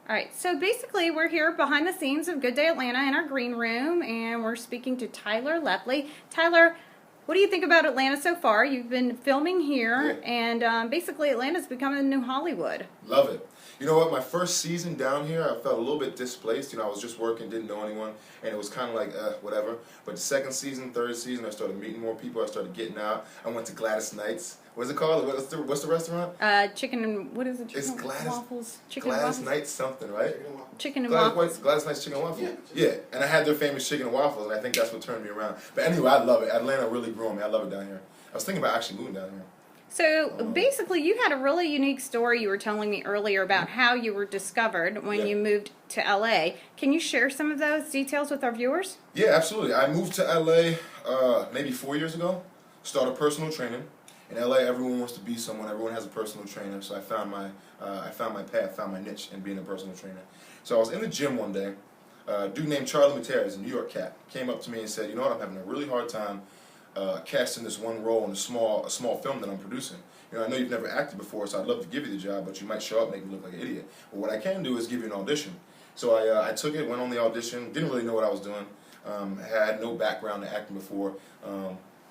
All right, so basically we're here behind the scenes of Good Day Atlanta in our green room, and we're speaking to Tyler Lepley. Tyler, what do you think about Atlanta so far? You've been filming here, and basically Atlanta's becoming the new Hollywood. Love it. You know what, my first season down here, I felt a little bit displaced. You know, I was just working, didn't know anyone, and it was kind of like, whatever. But the second season, third season, I started meeting more people, I started getting out. I went to Gladys Knights. What's it called? What's the restaurant? Chicken and, what is it? It's Gladys, waffles? Chicken Gladys and waffles? Knights something, right? Chicken and waffles. Gladys Knights Chicken and Waffles. Yeah, and I had their famous chicken and waffles, and I think that's what turned me around. But anyway, I love it. Atlanta really grew on me. I love it down here. I was thinking about actually moving down here. So basically, you had a really unique story you were telling me earlier about how you were discovered when you moved to LA. Can you share some of those details with our viewers? Yeah, absolutely. I moved to LA maybe 4 years ago. Started personal training. In LA, everyone wants to be someone. Everyone has a personal trainer. So I found my path, found my niche in being a personal trainer. So I was in the gym one day. A dude named Charlie Materas, a New York cat, came up to me and said, "You know what? I'm having a really hard time casting this one role in a small film that I'm producing. You know, I know you've never acted before, so I'd love to give you the job, but you might show up and make me look like an idiot. But what I can do is give you an audition." So I took it, went on the audition, didn't really know what I was doing, had no background in acting before.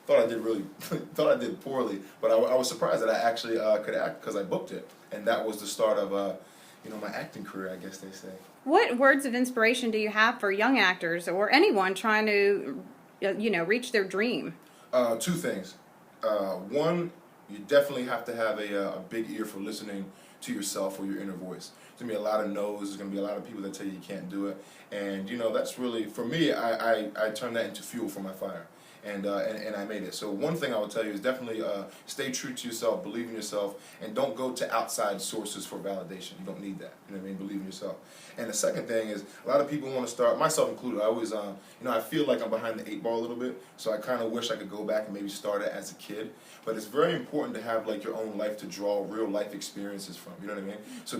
Thought I did poorly, but I was surprised that I actually could act because I booked it, and that was the start of my acting career, I guess they say. What words of inspiration do you have for young actors or anyone trying to, reach their dream? Two things. One, you definitely have to have a big ear for listening to yourself or your inner voice. There's going to be a lot of no's, there's going to be a lot of people that tell you you can't do it, and that's really, for me, I turned that into fuel for my fire. And I made it. So one thing I would tell you is definitely stay true to yourself, believe in yourself, and don't go to outside sources for validation. You don't need that. You know what I mean? Believe in yourself. And the second thing is, a lot of people want to start, myself included, I always, I feel like I'm behind the 8 ball a little bit, so I kind of wish I could go back and maybe start it as a kid. But it's very important to have like your own life to draw real life experiences from. You know what I mean? So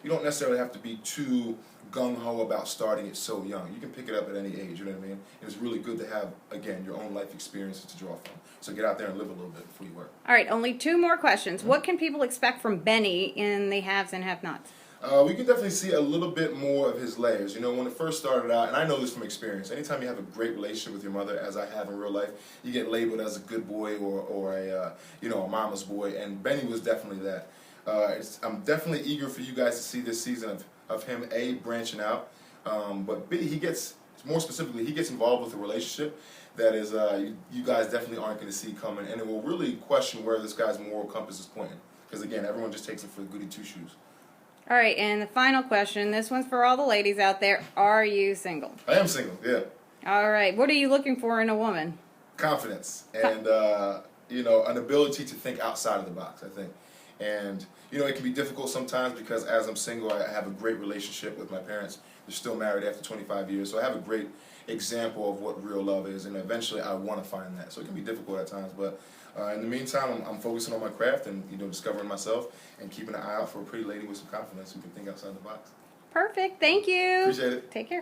you don't necessarily have to be too gung-ho about starting it so young. You can pick it up at any age, you know what I mean? And it's really good to have, again, your own life experiences to draw from. So get out there and live a little bit before you work. All right, only 2 more questions. What can people expect from Benny in the haves and have-nots? We can definitely see a little bit more of his layers. You know, when it first started out, and I know this from experience, anytime you have a great relationship with your mother, as I have in real life, you get labeled as a good boy or a mama's boy, and Benny was definitely that. I'm definitely eager for you guys to see this season of him, A, branching out, but B, he gets involved with a relationship that is, you guys definitely aren't going to see coming, and it will really question where this guy's moral compass is pointing. Because again, everyone just takes it for the goody two-shoes. All right, and the final question, this one's for all the ladies out there. Are you single? I am single, yeah. All right, what are you looking for in a woman? Confidence and, an ability to think outside of the box, I think. And, it can be difficult sometimes because as I'm single, I have a great relationship with my parents. They're still married after 25 years, so I have a great example of what real love is, and eventually I want to find that. So it can be difficult at times, but in the meantime, I'm focusing on my craft and, discovering myself and keeping an eye out for a pretty lady with some confidence who can think outside the box. Perfect. Thank you. Appreciate it. Take care.